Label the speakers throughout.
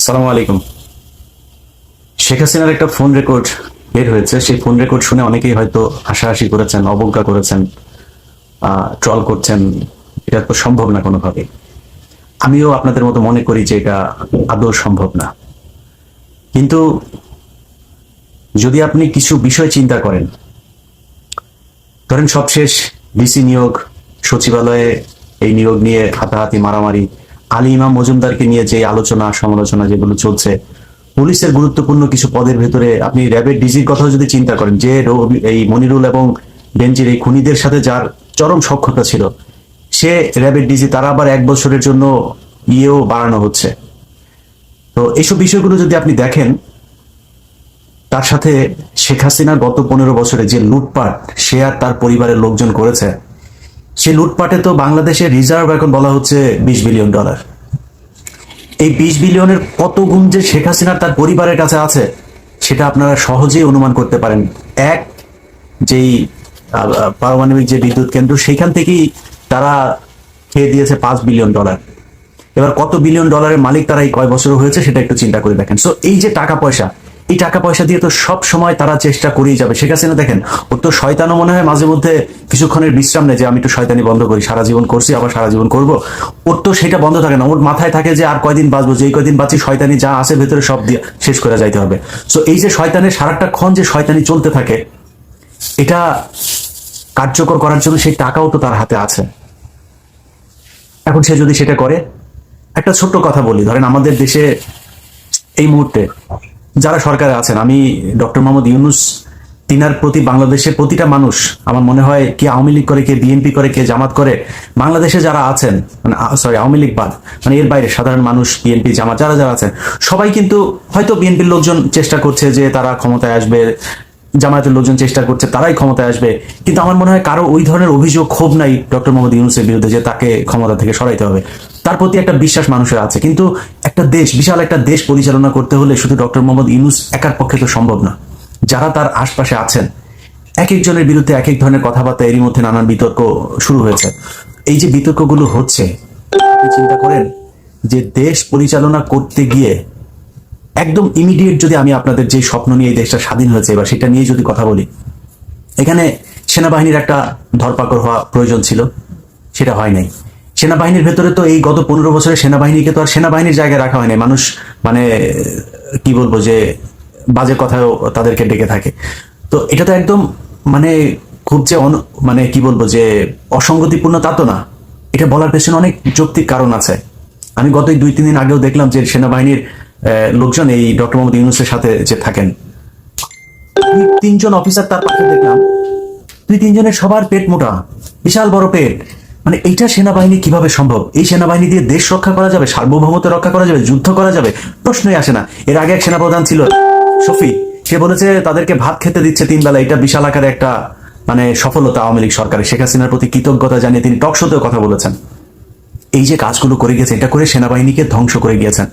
Speaker 1: সালামু আলাইকুম। শেখ হাসিনার একটা ফোন রেকর্ড বের হয়েছে। সেই ফোন রেকর্ড শুনে অনেকেই হয়তো হাসাহাসি করেছেন, অবজ্ঞা করেছেন, ট্রল করছেন। এটা তো সম্ভব না কোনোভাবে। আমিও আপনাদের মতো মনে করি যে এটা আদৌ সম্ভব না। কিন্তু যদি আপনি কিছু বিষয় চিন্তা করেন, ধরেন সবশেষ ডিসি নিয়োগ, সচিবালয়ে এই নিয়োগ নিয়ে হাতাহাতি মারামারি, আলী ইমাম মজুমদারকে নিয়ে যে আলোচনা সমালোচনা যেগুলো চলছে, পুলিশের গুরুত্বপূর্ণ কিছু পদের ভেতরে আপনি র্যাবের ডিজির কথাও যদি চিন্তা করেন, যে এই মনিরুল এবং বেনজির এই খুনিদের সাথে যার চরম সখ্যতা ছিল, সে র্যাবের ডিজি, তারা আবার 1 বছরের জন্য ইয়েও বাড়ানো হচ্ছে। তো এইসব বিষয়গুলো যদি আপনি দেখেন, তার সাথে শেখ হাসিনার গত 15 বছরে যে লুটপাট সে আর তার পরিবারের লোকজন করেছে, সেই লুটপাটে তো বাংলাদেশের রিজার্ভ এখন বলা হচ্ছে $20 বিলিয়ন। এই 20 বিলিয়নের কত গুণ যে শেখ হাসিনার তার পরিবারের কাছে আছে সেটা আপনারা সহজেই অনুমান করতে পারেন। এক, যেই পারমাণবিক যে বিদ্যুৎ কেন্দ্র, সেখান থেকেই তারা খেয়ে দিয়েছে $5 বিলিয়ন। এবার কত বিলিয়ন ডলারের মালিক তারা এই কয় বছর হয়েছে সেটা একটু চিন্তা করে দেখেন। সো এই যে টাকা পয়সা, এই টাকা পয়সা দিয়ে তো সব সময় তারা চেষ্টা করেই যাবে। শেখ হাসিনা দেখেন, ওর তো শয়তানও মনে হয় মাঝে মধ্যে কিছুক্ষণের বিশ্রাম নেই যে আমি একটু শয়তানি বন্ধ করি, সারা জীবন করছি আবার সারা জীবন করব। ওর তো সেটা বন্ধ থাকে না। ওর মাথায় থাকে যে আর কয়দিন বাঁচবো, যে এই কয়দিন বাঁচি শয়তানি যা আছে ভেতরে সব দিয়ে শেষ করে যাইতে হবে। সো এই যে শয়তানের সারাটা ক্ষণ যে শয়তানি চলতে থাকে, এটা কার্যকর করার জন্য সেই টাকাও তো তার হাতে আছে। এখন সে যদি সেটা করে, একটা ছোট্ট কথা বলি, ধরেন আমাদের দেশে এই মুহূর্তে যারা সরকারে আছেন, আমি ডক্টর মোহাম্মদ ইউনূস, তিনার প্রতি বাংলাদেশের প্রতিটা মানুষ, আমার মনে হয় কে আওয়ামী লীগ করে, কে বিএনপি করে, কে জামাত করে, বাংলাদেশে যারা আছেন, মানে সরি আওয়ামী লীগ বাদ, মানে এর বাইরে সাধারণ মানুষ, বিএনপি জামাত যারা যারা আছেন, সবাই কিন্তু হয়তো বিএনপির লোকজন চেষ্টা করছে যে তারা ক্ষমতায় আসবে, জামায়াতের লোকজন চেষ্টা করছে তারাই ক্ষমতায় আসবে, কিন্তু আমার মনে হয় কারো ওই ধরনের অভিযোগ ক্ষোভ নাই ডক্টর মোহাম্মদ ইউনূসের বিরুদ্ধে যে তাকে ক্ষমতা থেকে সরাইতে হবে। তার প্রতি একটা বিশ্বাস মানুষের আছে। কিন্তু একটা দেশ, বিশাল একটা দেশ পরিচালনা করতে হলে শুধু ডক্টর মোহাম্মদ ইউনূস একার পক্ষে তো সম্ভব না। যারা তার আশপাশে আছেন, এক একজনের বিরুদ্ধে এক এক ধরনের কথাবার্তা, এরই মধ্যে নানান বিতর্ক শুরু হয়েছে। এই যে বিতর্কগুলো হচ্ছে, আপনি চিন্তা করেন যে দেশ পরিচালনা করতে গিয়ে একদম ইমিডিয়েট যদি আমি আপনাদের যে স্বপ্ন নিয়ে এই দেশটা স্বাধীন হয়েছে এবার সেটা নিয়ে যদি কথা বলি, এখানে সেনাবাহিনীর একটা ধরপাকড় হওয়া প্রয়োজন ছিল, সেটা হয় নাই। সেনাবাহিনীর ভেতরে তো এই গত 15 বছরে সেনাবাহিনীকে তো আর সেনাবাহিনীর জায়গায় রাখা হয় নাই। মানুষ মানে কি বলবো, যে বাজে কথাও তাদেরকে ডেকে থাকে। তো এটা তো একদম মানে খুব যে মানে কি বলবো যে অসঙ্গতিপূর্ণ তা তো না। এটা বলার পেছনে অনেক যৌক্তিক কারণ আছে। আমি গত 2-3 দিন আগেও দেখলাম যে সেনাবাহিনীর লোকজন এই ডক্টর মোহাম্মদ ইউনূসের সাথে যে থাকেন, 2-3 জন অফিসার তার পাশে দেখলাম, 2-3 জনের সবার পেট মোটা, বিশাল বড় পেট। মানে এইটা সেনাবাহিনী কিভাবে সম্ভব? এই সেনাবাহিনী দিয়ে দেশ রক্ষা করা যাবে, সার্বভৌমত্ব রক্ষা করা যাবে, যুদ্ধ করা যাবে? প্রশ্নই আসে না। এর আগে এক সেনাপ্রধান ছিল শফি, সে বলেছে তাদেরকে ভাত খেতে দিচ্ছে 3 বেলা। এটা বিশাল আকারে একটা মানে সফলতা আওয়ামী লীগ সরকারের। শেখ হাসিনার প্রতি কৃতজ্ঞতা জানিয়ে তিনি টক শোতেও কথা বলেছেন। এই যে কাজগুলো করে গেছে, এটা করে সেনাবাহিনীকে ধ্বংস করে গিয়েছেন।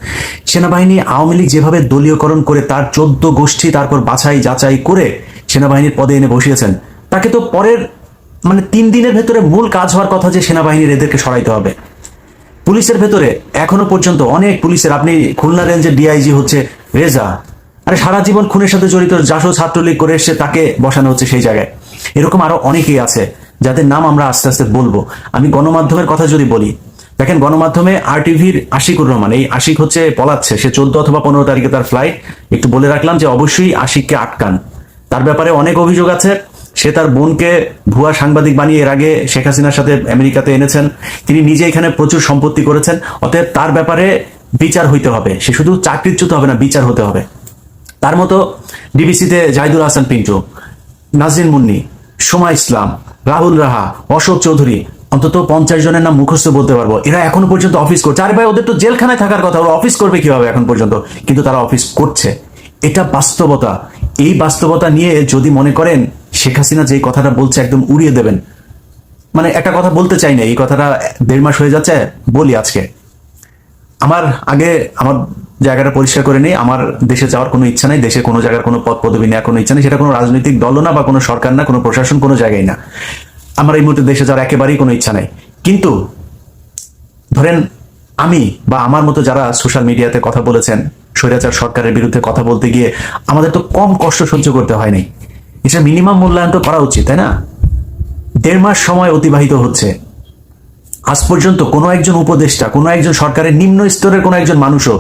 Speaker 1: সেনাবাহিনী আওয়ামী লীগ যেভাবে দলীয়করণ করে তার 14 গোষ্ঠী তারপর বাছাই যাচাই করে সেনাবাহিনীর পদে এনে বসিয়েছেন, তাকে তো পরের মানে 3 দিনের ভেতরে মূল কাজ হওয়ার কথা যে সেনাবাহিনীর এদেরকে সরাইতে হবে। পুলিশের ভেতরে এখনো পর্যন্ত অনেক পুলিশের, আপনি খুলনা রেঞ্জের ডিআইজি হচ্ছে রেজা, আরে সারা জীবন খুনের সাথে জড়িত, জাসদ ছাত্রলীগ করে এসে তাকে বসানো হচ্ছে সেই জায়গায়। এরকম আরো অনেকেই আছে যাদের নাম আমরা আস্তে আস্তে বলবো। আমি গণমাধ্যমের কথা যদি বলি, দেখেন গণমাধ্যমে আরটিভির আশিকুর রহমান, এই আশিক হচ্ছে পলাচ্ছে, সে 14 অথবা 15 তারিখে তার ফ্লাইট। একটু বলে রাখলাম যে অবশ্যই আশিককে আটকান, তার ব্যাপারে অনেক অভিযোগ আছে। সে তার বোনকে ভুয়া সাংবাদিক বানিয়ে এর আগে শেখ হাসিনার সাথে আমেরিকাতে এনেছেন, তিনি নিজে এখানে প্রচুর সম্পত্তি করেছেন। অতএব তার ব্যাপারে বিচার হইতে হবে, সে শুধু চাকরিচ্যুত হবে না, বিচার হতে হবে। তার মতো ডিবিসিতে জাহিদুল হাসান পিন্টু, নাজরিন মুন্নি, সোমা ইসলাম, রাহুল রাহা, অশোক চৌধুরী, অন্তত 50 জনের নাম মুখস্থ বলতে পারবো। এরা এখনো পর্যন্ত অফিস করছে। আরে ভাই, ওদের তো জেলখানায় থাকার কথা, ওরা অফিস করবে কিভাবে এখন পর্যন্ত? কিন্তু তারা অফিস করছে। এটা বাস্তবতা। এই বাস্তবতা নিয়ে যদি মনে করেন শেখ হাসিনা যে কথাটা বলছে একদম উড়িয়ে দেবেন, মানে একটা কথা বলতে চাই না, এই কথাটা 1.5 মাস হয়ে যাচ্ছে, বলি আজকে। আমার আগে আমার জায়গাটা পরিষ্কার করে নেই। আমার দেশে যাওয়ার কোনো ইচ্ছা নাই, দেশে কোনো জায়গার কোনো পদ পদবি নেওয়ার কোনো ইচ্ছা নেই। সেটা কোনো রাজনৈতিক দলও না, বা কোনো সরকার না, কোনো প্রশাসন, কোনো জায়গায় না। আমার এই মুহূর্তে দেশে যাওয়ার একেবারেই কোনো ইচ্ছা নাই। কিন্তু ধরেন আমি বা আমার মতো যারা সোশ্যাল মিডিয়াতে কথা বলেছেন স্বৈরাচার সরকারের বিরুদ্ধে কথা বলতে গিয়ে আমাদের তো কম কষ্ট সহ্য করতে হয়নি। এটা মিনিমাম মূল্যায়ন তো করা উচিত, তাই না? 1.5 মাস সময় অতিবাহিত হচ্ছে, আজ পর্যন্ত কোনো একজন উপদেষ্টা, কোনো একজন সরকারের নিম্ন স্তরের কোনো একজন মানুষও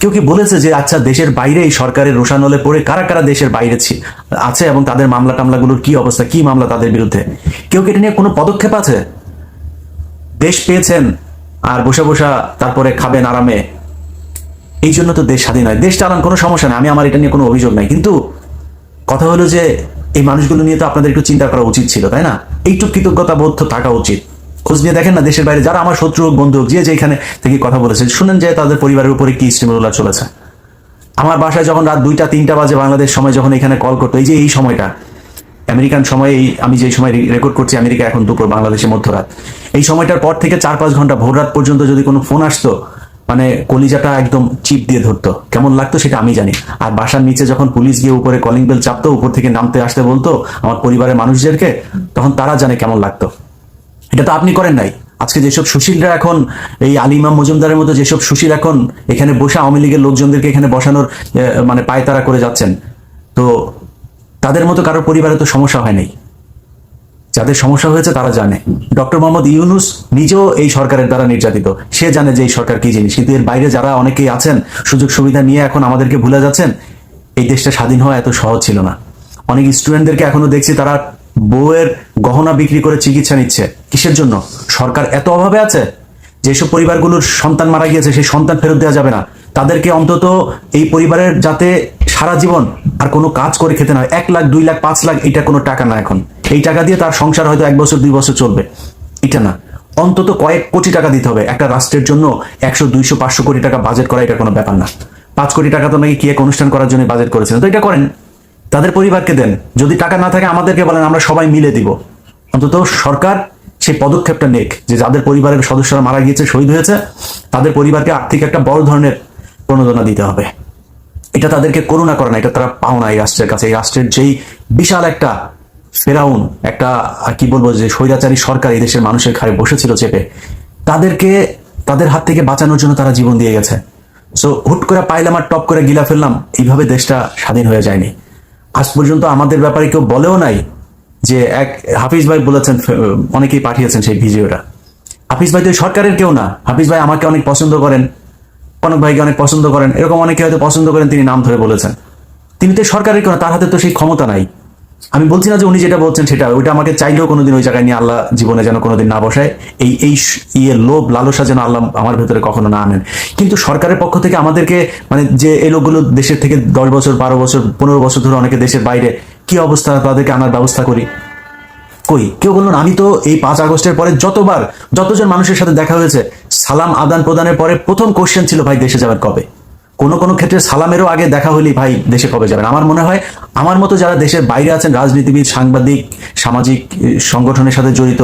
Speaker 1: কেউ কি বলেছে যে আচ্ছা দেশের বাইরে এই সরকারের রোষানলে পড়ে কারা কারা দেশের বাইরে আছে এবং তাদের মামলা টামলাগুলোর কি অবস্থা, কি মামলা তাদের বিরুদ্ধে? কেউ কি এটা নিয়ে কোনো পদক্ষেপ আছে? দেশ পেয়েছেন আর বসে বসা তারপরে খাবেন আরামে, এই জন্য তো দেশ স্বাধীন হয়। দেশ চালান, কোনো সমস্যা নেই, আমার এটা নিয়ে কোনো অভিযোগ নাই। কিন্তু কথা হলো যে এই মানুষগুলো নিয়ে তো আপনাদের একটু চিন্তা করা উচিত ছিল, তাই না? এইটুকু কৃতজ্ঞতা বোধ তো থাকা উচিত। খোঁজ নিয়ে দেখেন না দেশের বাইরে যারা আমার শত্রু হোক বন্ধু হোক, যে যেখানে থেকে কথা বলেছে, শুনেন যে তাদের পরিবারের উপরে কি স্টিমুলা চলেছে। আমার বাসায় যখন রাত 2টা 3টা বাজে বাংলাদেশ সময় যখন এখানে কল করতো, এই যে এই সময়টা আমেরিকান সময়, আমি যে সময় রেকর্ড করছি আমেরিকা এখন দুপুর, বাংলাদেশে মধ্যরাত, এই সময়টার পর থেকে 4-5 ঘন্টা ভোর রাত পর্যন্ত যদি কোনো ফোন আসতো, মানে কলিজাটা একদম চিপ দিয়ে ধরতো। কেমন লাগতো সেটা আমি জানি। আর বাসার নিচে যখন পুলিশ গিয়ে উপরে কলিং বেল চাপতো, উপর থেকে নামতে আসতে বলতো আমার পরিবারের মানুষদেরকে, তখন তারা জানে কেমন লাগতো। এটা তো আপনি করেন নাই। আজকে যেসব সুশীলরা এখন, এই আলী ইমাম মজুমদারের মতো যেসব সুশীল এখন এখানে বসে আওয়ামী লীগের লোকজনদেরকে এখানে বসানোর মানে পায়তারা করে যাচ্ছেন, তো তাদের মতো কারোর পরিবারে তো সমস্যা হয় নাই। যাদের সমস্যা হয়েছে তারা জানে। ডক্টর মোহাম্মদ ইউনূস নিজেও এই সরকারের দ্বারা নির্যাতিত, সে জানে যে এই সরকার কি জিনিস। কিন্তু এর বাইরে যারা অনেকেই আছেন সুযোগ সুবিধা নিয়ে এখন আমাদেরকে ভুলে যাচ্ছেন, এই দেশটা স্বাধীন হওয়া এত সহজ ছিল না। অনেক স্টুডেন্টদেরকে এখনো দেখছি তারা বউয়ের গহনা বিক্রি করে চিকিৎসা নিচ্ছে। কিসের জন্য? সরকার এত অভাবে আছে? যেসব পরিবারগুলোর সন্তান মারা গিয়েছে সেই সন্তান ফেরত দেওয়া যাবে না, তাদেরকে অন্তত এই পরিবারের যাতে সারা জীবন আর কোনো কাজ করে খেতে না হয়। 1 লাখ 2 লাখ 5 লাখ এটা কোনো টাকা না। এখন এই টাকা দিয়ে তার সংসার হয়তো 1 বছর 2 বছর চলবে, এটা না। অন্তত কয়েক কোটি টাকা দিতে হবে। একটা রাষ্ট্রের জন্য 100 200 500 কোটি টাকা বাজেট করা এটা কোনো ব্যাপার না। 5 কোটি টাকা তো নাকি কি এক অনুষ্ঠান করার জন্য বাজেট করেছেন, তো এটা করেন, তাদের পরিবারকে দেন। যদি টাকা না থাকে আমাদেরকে বলেন, আমরা সবাই মিলে দিব। অন্তত সরকার সেই পদক্ষেপটা নেক যে যাদের পরিবারের সদস্যরা মারা গিয়েছে, শহীদ হয়েছে, তাদের পরিবারকে আর্থিক একটা বড় ধরনের প্রণোদনা দিতে হবে। এটা তাদেরকে করুণা করে না, এটা তারা পাওনা এই রাষ্ট্রের কাছে। এই রাষ্ট্রের যেই বিশাল একটা ফেরাউন, একটা কি বলবো, যে স্বৈরাচারী সরকার এই দেশের মানুষের ঘাড়ে বসেছিল চেপে, তাদেরকে তাদের হাত থেকে বাঁচানোর জন্য তারা জীবন দিয়ে গেছে। সো হুট করে পাইলাম আর টপ করে গিলা ফেললাম, এইভাবে দেশটা স্বাধীন হয়ে যায়নি। আজ পর্যন্ত আমাদের ব্যাপারে কেউ বলেও নাই যে, এক হাফিজ ভাই বলেছেন, অনেকেই পাঠিয়েছেন সেই ভিডিওটা। হাফিজ ভাই তো সরকারের কেউ না। হাফিজ ভাই আমাকে অনেক পছন্দ করেন, কনক ভাইকে অনেক পছন্দ করেন, এরকম অনেকে হয়তো পছন্দ করেন, তিনি নাম ধরে বলেছেন। তিনি তো সরকারের কেউ না, তার হাতে তো সেই ক্ষমতা নাই। আমি বলছি না যে উনি যেটা বলছেন সেটা, ওইটা আমাকে চাইলেও কোনোদিন ওই জায়গায় নিয়ে আল্লাহ জীবনে যেন কোনোদিন না বসায়। এই এই লোভ লালসা যেন আল্লাহ আমার ভেতরে কখনো না আনেন। কিন্তু সরকারের পক্ষ থেকে আমাদেরকে, মানে যে এই লোকগুলো দেশের থেকে 10 বছর 12 বছর 15 বছর ধরে অনেকে দেশের বাইরে, কি অবস্থা, তাদেরকে আনার ব্যবস্থা করি। কই কেউ বলুন? আমি তো এই 5 আগস্টের পরে যতজন মানুষের সাথে দেখা হয়েছে, সালাম আদান প্রদানের পরে প্রথম কোশ্চেন ছিল, ভাই দেশে যাবেন কবে? কোনো কোনো ক্ষেত্রে সালামেরও আগে দেখা হলেই, ভাই দেশে কবে যাবেন? আমার মনে হয় আমার মতো যারা দেশের বাইরে আছেন, রাজনীতিবিদ, সাংবাদিক, সামাজিক সংগঠনের সাথে জড়িত,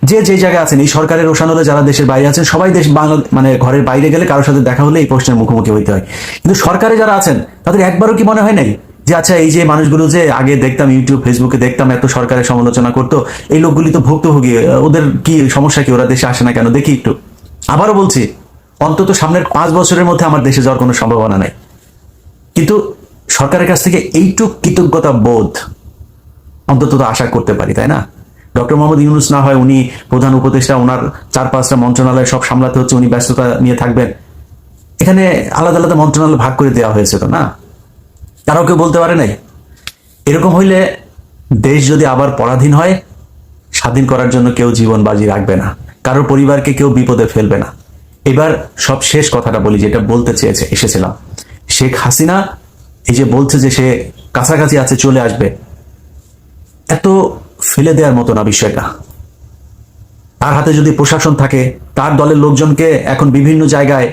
Speaker 1: যে যে জায়গায় আছেন, এই সরকারের রোষানলে যারা দেশের বাইরে আছেন, সবাই দেশ বাংলা, মানে ঘরের বাইরে গেলে কারোর সাথে দেখা হলে এই প্রশ্নের মুখোমুখি হইতে হয়। কিন্তু সরকারে যারা আছেন তাদের একবারও কি মনে হয় নাই যে আচ্ছা এই যে মানুষগুলো যে আগে দেখতাম ইউটিউব ফেসবুকে দেখতাম এত সরকারের সমালোচনা করতো, এই লোকগুলি তো ভুক্তভোগী, ওদের কি সমস্যা, কি ওরা দেশে আসে না কেন? দেখি একটু। আবারও বলছি, অন্তত সামনের 5 বছরের মধ্যে আমার দেশে যাওয়ার কোনো সম্ভাবনা নাই। কিন্তু সরকারের কাছ থেকে এইটুক কৃতজ্ঞতা বোধ অন্তত তো আশা করতে পারি, তাই না? ডক্টর মোহাম্মদ ইউনূস না হয় উনি প্রধান উপদেষ্টা, ওনার 4-5টা মন্ত্রণালয় সব সামলাতে হচ্ছে, উনি ব্যস্ততা নিয়ে থাকবেন। এখানে আলাদা আলাদা মন্ত্রণালয় ভাগ করে দেওয়া হয়েছে তো না? তারাও কেউ বলতে পারে নাই? এরকম হইলে দেশ যদি আবার পরাধীন হয়, স্বাধীন করার জন্য কেউ জীবন বাজি রাখবে না, কারোর পরিবারকে কেউ বিপদে ফেলবে না। এবার সব শেষ কথাটা বলি, যেটা বলতে এসেছিলাম। শেখ হাসিনা এই যে বলছে যে সে কাছাকাছি আছে, চলে আসবে, এত ফেলে দেওয়ার মতো না বিষয়টা। তার হাতে যদি প্রশাসন থাকে, তার দলের লোকজনকে এখন বিভিন্ন জায়গায়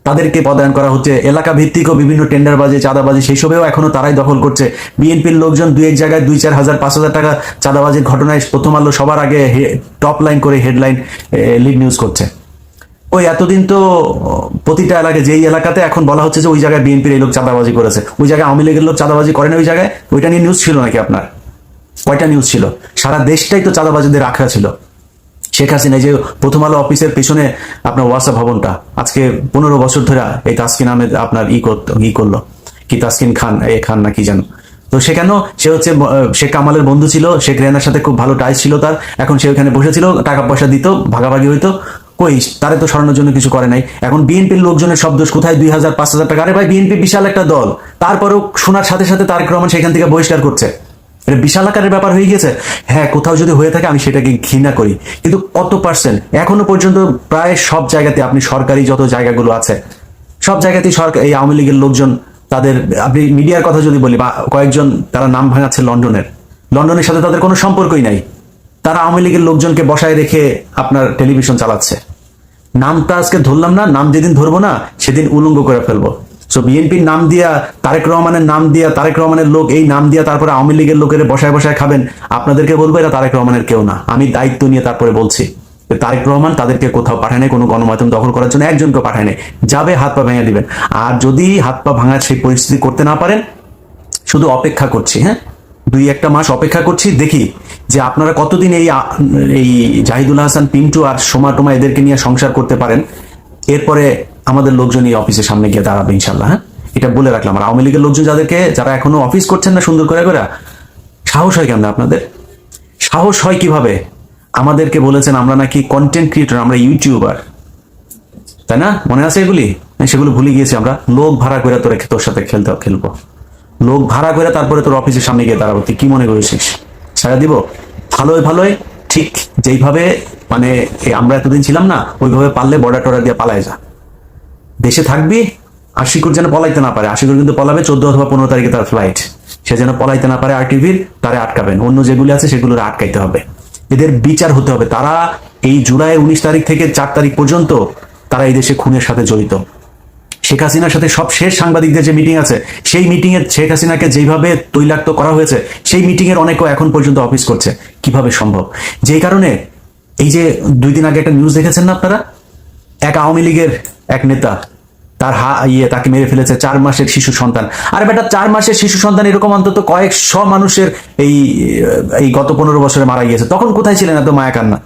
Speaker 1: তাদেরকে পদায়ন করা হচ্ছে, এলাকা ভিত্তিকও বিভিন্ন টেন্ডারবাজি, চাঁদাবাজি, সেই সবেও এখনো তারাই দখল করছে। বিএনপির লোকজন 2-1 জায়গায় 2-4 হাজার 5 হাজার টাকা চাঁদাবাজির ঘটনায় প্রথম আলো সবার আগে টপ লাইন করে হেডলাইন লিড নিউজ করছে। ওই এতদিন তো প্রতিটা এলাকায়, যেই এলাকাতে এখন বলা হচ্ছে যে ওই জায়গায় বিএনপির এই লোক চাঁদাবাজি করেছে, ওই জায়গায় আওয়ামী লীগের লোক চাঁদাবাজি করে না, ওই জায়গায় ওইটা নিয়ে নিউজ ছিল নাকি আপনার? কয়টা নিউজ ছিল? সারা দেশটাই তো চাঁদাবাজিদের আখড়া ছিল। শেখ হাসিনা যে প্রথম আলো অফিসের পেছনে আপনার ওয়াসা ভবনটা আজকে 15 বছর ধরে এই তাসকিন আহমেদ আপনার করলো কি তাসকিন খান খান না কি জানো, তো সেখানেও সে হচ্ছে শেখ কামালের বন্ধু ছিল, শেখ রেহানার সাথে খুব ভালো টাইস ছিল তার, এখন সে ওখানে বসেছিল, টাকা পয়সা দিত, ভাগাভাগি হইতো, কই তারে তো সরানোর জন্য কিছু করে নাই। এখন বিএনপির লোকজনের সব দোষ কোথায়, 2000-5000 টাকা, আরে ভাই বিএনপি বিশাল একটা দল, তারপরেও শোনার সাথে সাথে তারেক রহমান সেখান থেকে বহিষ্কার করছে, এটা বিশাল আকারের ব্যাপার হয়ে গেছে। হ্যাঁ কোথাও যদি হয়ে থাকে আমি সেটাকে ঘৃণা করি, কিন্তু কত পার্সেন্ট এখনো পর্যন্ত প্রায় সব জায়গাতে আপনি সরকারি যত জায়গাগুলো আছে সব জায়গাতেই সরকার এই আওয়ামী লীগের লোকজন তাদের, আপনি মিডিয়ার কথা যদি বলি, বা কয়েকজন তারা নাম ভাঙাচ্ছে লন্ডনের সাথে তাদের কোনো সম্পর্কই নাই, তারা আওয়ামী লীগের লোকজনকে বসায় রেখে আপনার টেলিভিশন চালাচ্ছে। নামটা আজকে ধরলাম না, নাম যেদিন ধরবো না সেদিন উলঙ্গ করে ফেলবো। সো বিএনপির নাম দিয়া, তারেক রহমানের নাম দিয়া, তারেক রহমানের লোক এই নাম দিয়া তারপরে আওয়ামী লীগের লোকের বসায় বসায় খাবেন, আপনাদেরকে বলবো এরা তারেক রহমানের কেউ না। আমি দায়িত্ব নিয়ে তারপরে বলছি তারেক রহমান তাদেরকে কোথাও পাঠায় নাই, কোনো গণমাধ্যম দখল করার জন্য একজনকে পাঠায় নাই, যাবে হাত পা ভেঙে দিবেন। আর যদি হাত পা ভাঙার সেই পরিস্থিতি করতে না পারেন, শুধু অপেক্ষা করছি, হ্যাঁ 2-1 মাস অপেক্ষা করছি, দেখি যে আপনারা কতদিন এই জাহিদুল হাসান পিন্টু আর সোমা টোমা এদেরকে নিয়ে সংসার করতে পারেন। এরপরে আমাদের লোকজন এই অফিসের সামনে গিয়ে দাঁড়াবে ইনশাল্লাহ। হ্যাঁ এটা বলে রাখলাম। আর আওয়ামী লীগের লোকজন যারা এখনো অফিস করছেন না সুন্দর করে করে, সাহস হয় কেমন আপনাদের? সাহস হয় কিভাবে? আমাদেরকে বলেছেন আমরা নাকি কন্টেন্ট ক্রিয়েটর, আমরা ইউটিউবার, তাই না? মনে আছে এগুলি? সেগুলো ভুলে গিয়েছি আমরা। লোক ভাড়া করে তোর সাথে খেলবো, লোক ভাড়া করে তারপরে তোর অফিসের সামনে গিয়ে দাঁড়াবো, তুই কি মনে করেছিস সারা দিব? ভালোই ঠিক যেইভাবে মানে আমরা এতদিন ছিলাম না, ওইভাবে পারলে বর্ডার টর্ডার দিয়ে পালায় যা, দেশে থাকবি। আশিকুর যেন পলাইতে না পারে, আশিকুর কিন্তু পলাবে 14 অথবা 15 তারিখে তার ফ্লাইট, সে যেন পলাইতে না পারে। RTVর তারে আটকাবেন, অন্য যেগুলি আছে সেগুলো আটকাইতে হবে, এদের বিচার হতে হবে। তারা এই জুলাইয়ের 19 তারিখ থেকে 4 তারিখ পর্যন্ত তারা এই দেশে খুনের সাথে জড়িত। শেখ হাসিনার সাথে সব শেষ সাংবাদিকদের যে মিটিং আছে, সেই মিটিং এ শেখ হাসিনাকে যেভাবে তৈলাক্ত করা হয়েছে, সেই মিটিং এর অনেকেও এখন পর্যন্ত অফিস করছে। কিভাবে সম্ভব? যেই কারণে এই যে 2 দিন আগে একটা নিউজ দেখেছেন না আপনারা, এক আওয়ামী লীগের এক নেতা তার তাকে মেরে ফেলেছে 4 মাসের শিশু সন্তান। আরে বেটা 4 মাসের শিশু সন্তান এরকম অন্তত কয়েকশো মানুষের এই গত 15 বছরে মারা গিয়েছে, তখন কোথায় ছিলেন এত মায়া কান্না?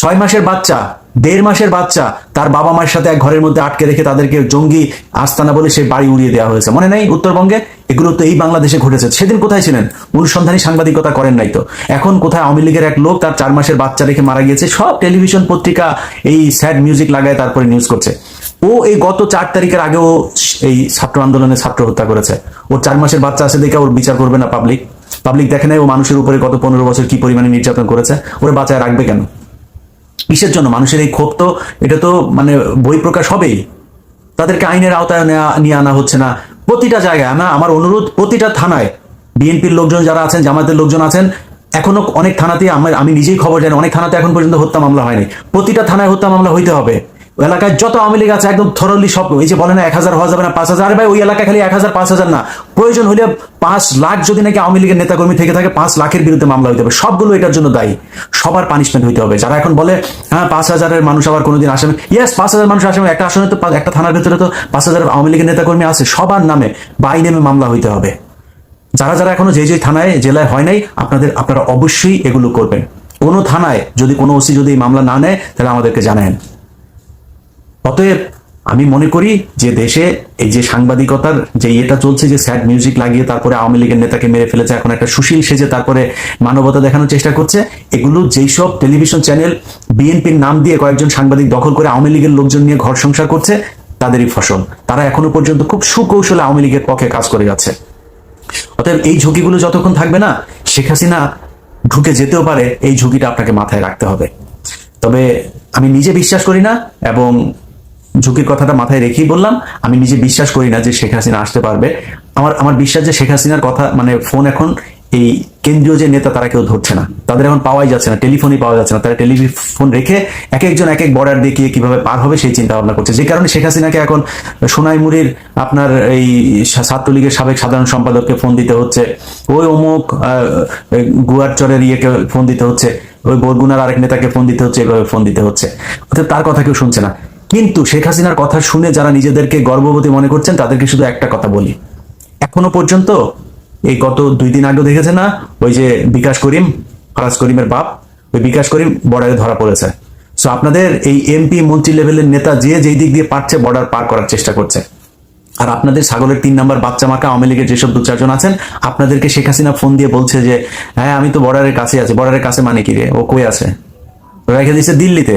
Speaker 1: 6 মাসের বাচ্চা, 1.5 মাসের বাচ্চা তার বাবা মায়ের সাথে এক ঘরের মধ্যে আটকে রেখে তাদেরকে জঙ্গি আস্তানা বলে সেই বাড়ি উড়িয়ে দেওয়া হয়েছে, মনে নাই? উত্তরবঙ্গে এগুলো তো এই বাংলাদেশে ঘটেছে। সেদিন কোথায় ছিলেন? অনুসন্ধানী সাংবাদিকতা করেন নাই তো। এখন কোথায় আওয়ামী লীগের এক লোক তার 4 মাসের বাচ্চা রেখে মারা গিয়েছে, সব টেলিভিশন পত্রিকা এই স্যাড মিউজিক লাগায় তারপরে নিউজ করছে। ও এই গত 4 তারিখের আগেও এই ছাত্র আন্দোলনে ছাত্র হত্যা করেছে। ওর 4 মাসের বাচ্চা আছে দেখে ওর বিচার করবে না পাবলিক দেখে নাই ও মানুষের উপরে গত 15 বছর কি পরিমাণে নির্যাতন করেছে, ওরা বাঁচায় রাখবে কেন? কিসের জন্য? মানুষের এই ক্ষোভ তো এটা তো মানে বই প্রকাশ হবেই, তাদেরকে আইনের আওতায় নিয়ে আনা হচ্ছে না। প্রতিটা জায়গায় আমার অনুরোধ, প্রতিটা থানায় বিএনপির লোকজন যারা আছেন, জামায়াতের লোকজন আছেন, এখনো অনেক থানাতে আমি নিজেই খবর জানি, অনেক থানাতে এখন পর্যন্ত হত্যা মামলা হয়নি। প্রতিটা থানায় হত্যা মামলা হইতে হবে। এলাকায় যত আওয়ামী লীগ আছে একদম থরলি সব, এই যে বলে না 1000 হওয়া যাবে না 5000, আরে ভাই ওই এলাকায় খালি 1000 5000 না, প্রয়োজন হলে 5 লাখ যদি নাকি আওয়ামী লীগের নেতাকর্মী থেকে থাকে 5 লাখের বিরুদ্ধে মামলা হইতে হবে। সবগুলো এটার জন্য দায়ী, সবার পানিশমেন্ট হইতে হবে। যারা এখন বলে হ্যাঁ 5000-এর মানুষ আবার কোনোদিন আসামি, ইয়েস 5000 মানুষ আসামি, একটা আসনে তো একটা থানার ভিতরে তো 5000 আওয়ামী লীগের নেতাকর্মী আছে, সবার নামে বাই নেমে মামলা হইতে হবে। যারা এখনো যে থানায় জেলায় হয় নাই, আপনারা অবশ্যই এগুলো করবেন। কোনো থানায় যদি কোনো ওসি যদি এই মামলা না নেয় তাহলে আমাদেরকে জানান। অতএব আমি মনে করি যে দেশে এই যে সাংবাদিকতার যে এটা চলছে, যে স্যাড মিউজিক লাগিয়ে তারপরে আওয়ামী লীগের নেতাকে মেরে ফেলেছে, এখন একটা সুশীল সেজে তারপরে মানবতা দেখানোর চেষ্টা করছে, এগুলো যেই সব টেলিভিশন চ্যানেল বিএনপির নাম দিয়ে কয়েকজন সাংবাদিক দখল করে আওয়ামী লীগের লোকজন নিয়ে ঘর সংসার করছে, তাদেরই ফসল। তারা এখনো পর্যন্ত খুব সুকৌশলে আওয়ামী লীগের পক্ষে কাজ করে যাচ্ছে। অতএব এই ঝুঁকিগুলো যতক্ষণ থাকবে না, শেখ হাসিনা ঢুকে যেতেও পারে, এই ঝুঁকিটা আপনাকে মাথায় রাখতে হবে। তবে আমি নিজে বিশ্বাস করি না, এবং ঝুঁকির কথাটা মাথায় রেখেই বললাম, আমি নিজে বিশ্বাস করি না যে শেখ হাসিনা আসতে পারবে। আমার বিশ্বাস যে শেখ হাসিনার কথা মানে ফোন এখন এই কেন্দ্রীয় যে নেতা তারা কেউ ধরছে না, তাদের এখন পাওয়াই যাচ্ছে না, টেলিফোনই পাওয়া যাচ্ছে না। তারা টেলিফোন রেখে এক একজন এক এক বর্ডার দেখিয়ে কিভাবে পার হবে সেই চিন্তা ভাবনা করছে। যে কারণে শেখ হাসিনাকে এখন সোনাইমুড়ির আপনার এই ছাত্রলীগের সাবেক সাধারণ সম্পাদককে ফোন দিতে হচ্ছে, ওই অমুক গুয়ারচরের ইয়েকে ফোন দিতে হচ্ছে, ওই বরগুনার আরেক নেতাকে ফোন দিতে হচ্ছে, এভাবে ফোন দিতে হচ্ছে। অর্থাৎ তার কথা কেউ শুনছে না। কিন্তু শেখ হাসিনার কথা শুনে যারা নিজেদেরকে গর্ববতী মনে করছেন, তাদেরকে শুধু একটা কথা বলি, এখনো পর্যন্ত এই গত 2 দিন আগে দেখেছে না, ওই যে বিকাশ করিম, ফারাজ করিমের বাপ, ওই বিকাশ করিম বর্ডারে ধরা পড়েছে। সো আপনাদের এই এমপি মন্ত্রী লেভেলের নেতা যে যেই দিক দিয়ে পারছে বর্ডার পার করার চেষ্টা করছে। আর আপনাদের ছাগলের 3 নাম্বার বাচ্চা মার্কা আওয়ামী লীগের যেসব 2-4 জন আছেন, আপনাদেরকে শেখ হাসিনা ফোন দিয়ে বলছে যে হ্যাঁ আমি তো বর্ডারের কাছে আছি। বর্ডারের কাছে মানে কি রে? ও কই আছে? রেখে দিচ্ছে দিল্লিতে,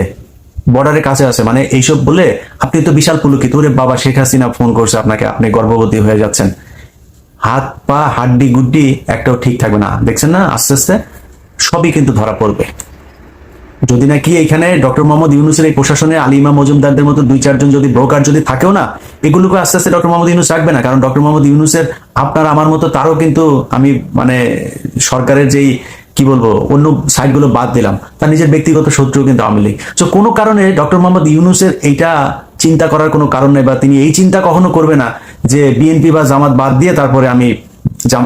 Speaker 1: বর্ডারের কাছে আছে মানে এইসব বলে আপনি তো বিশাল পুলকিত। ওরে বাবা, শেখ হাসিনা ফোন করছে আপনাকে, আপনি গর্ভবতী হয়ে যাচ্ছেন, হাত পা হাড্ডি গুড্ডি একটাও ঠিক থাকবে না। দেখছেন না, আস্তে আস্তে সবই কিন্তু ধরা পড়বে। যদি নাকি এখানে ডক্টর মোহাম্মদ ইউনূসের এই প্রশাসনে আলিমা মজুমদারদের মতো 2-4 জন যদি ব্রোকার যদি থাকেও না, এগুলোকে আস্তে আস্তে ডক্টর মোহাম্মদ ইউনূস রাখবে না। কারণ ডক্টর মোহাম্মদ ইউনূসের আপনার আমার মতো তারও কিন্তু আমি মানে সরকারের যেই কি বলবো অন্য সাইডগুলো বাদ দিলাম, তার নিজের ব্যক্তিগত শত্রু কিন্তু আওয়ামী লীগ। তো কোনো কারণে ডক্টর মোহাম্মদ ইউনূসের এইটা চিন্তা করার কোনো কারণ নেই, বা তিনি এই চিন্তা কখনো করবে না যে বিএনপি বা জামাত বাদ দিয়ে তারপরে আমি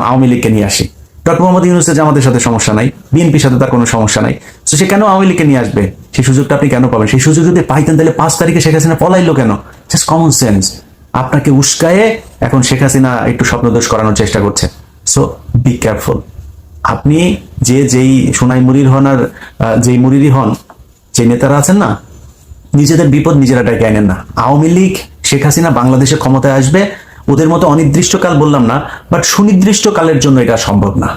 Speaker 1: আওয়ামী লীগকে নিয়ে আসি। ডক্টর মোহাম্মদ ইউনূসের জামাতের সাথে সমস্যা নাই, বিএনপির সাথে তার কোনো সমস্যা নাই। তো সে কেন আওয়ামী লীগকে নিয়ে আসবে? সেই সুযোগটা আপনি কেন পাবেন? সেই সুযোগ যদি পাইতেন তাহলে 5 তারিখে শেখ হাসিনা পলাইলো কেন? Just common sense. আপনাকে উস্কায়ে এখন শেখ হাসিনা একটু স্বপ্নদোষ করানোর চেষ্টা করছে। So be careful. আপনি যেই সোনাই মুড়ির হন আর যেই মুড়িরই হন, যে নেতারা আছেন না, নিজেদের বিপদ নিজেরা ডেকে আনেন না। আওয়ামী লীগ শেখ হাসিনা বাংলাদেশে ক্ষমতায় আসবে, ওদের মতো অনির্দিষ্টকাল বললাম না, বাট সুনির্দিষ্টকালের জন্য এটা সম্ভব না।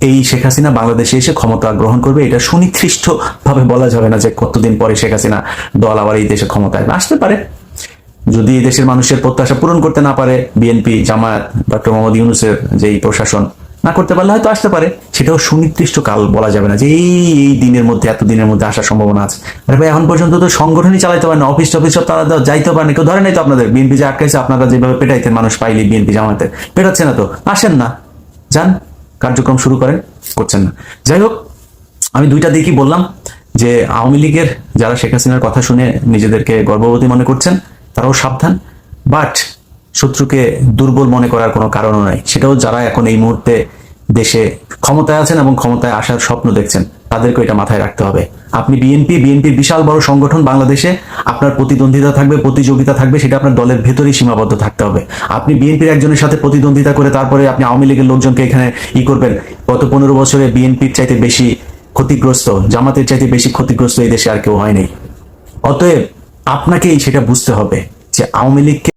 Speaker 1: এই শেখ হাসিনা বাংলাদেশে এসে ক্ষমতা গ্রহণ করবে, এটা সুনির্দিষ্ট ভাবে বলা যাবে না যে কতদিন পরে শেখ হাসিনা দল আবার এই দেশে ক্ষমতায় আসতে পারে। যদি এই দেশের মানুষের প্রত্যাশা পূরণ করতে না পারে বিএনপি, জামায়াত, ডক্টর মোহাম্মদ ইউনূসের যেই প্রশাসন না করতে পারলে হয়তো আসতে পারে, সেটাও সুনির্দিষ্ট কাল বলা যাবে না যে এই দিনের মধ্যে এত দিনের মধ্যে আসার সম্ভাবনা আছে। আরে ভাই, এখন পর্যন্ত তো সংগঠনই চালাইতে পারে না, অফিস টফিস সব তারা যাইতে পারে না, কেউ ধরে নাই তো আপনাদের। বিএনপি যে আটকাইছে, আপনারা যেভাবে পেটাইতেন মানুষ পাইলি বিএনপি জামায়াতের, পেটাচ্ছে না তো, আসেন না, যান কার্যক্রম শুরু করেন, করছেন না। যাই হোক, আমি দুইটা দিকই বললাম যে আওয়ামী লীগের যারা শেখ হাসিনার কথা শুনে নিজেদেরকে গর্ভবতী মনে করছেন তারাও সাবধান, বাট শত্রুকে দুর্বল মনে করার কোনো কারণও নাই। সেটাও যারা এখন এই মুহূর্তে দেশে ক্ষমতায় আছেন এবং ক্ষমতায় আসার স্বপ্ন দেখছেন, তাদেরকে এটা মাথায় রাখতে হবে। আপনি বিএনপির বিশাল বড় সংগঠন বাংলাদেশে, আপনার প্রতিদ্বন্দ্বিতা থাকবে, প্রতিযোগিতা থাকবে, সেটা আপনার দলের ভেতরেই সীমাবদ্ধ থাকতে হবে। আপনি বিএনপির একজনের সাথে প্রতিদ্বন্দ্বিতা করে তারপরে আপনি আওয়ামী লীগের লোকজনকে এখানে করবেন। গত 15 বছরে বিএনপির চাইতে বেশি ক্ষতিগ্রস্ত, জামাতের চাইতে বেশি ক্ষতিগ্রস্ত এই দেশে আর কেউ হয়নি। অতএব আপনাকেই সেটা বুঝতে হবে যে আওয়ামী লীগকে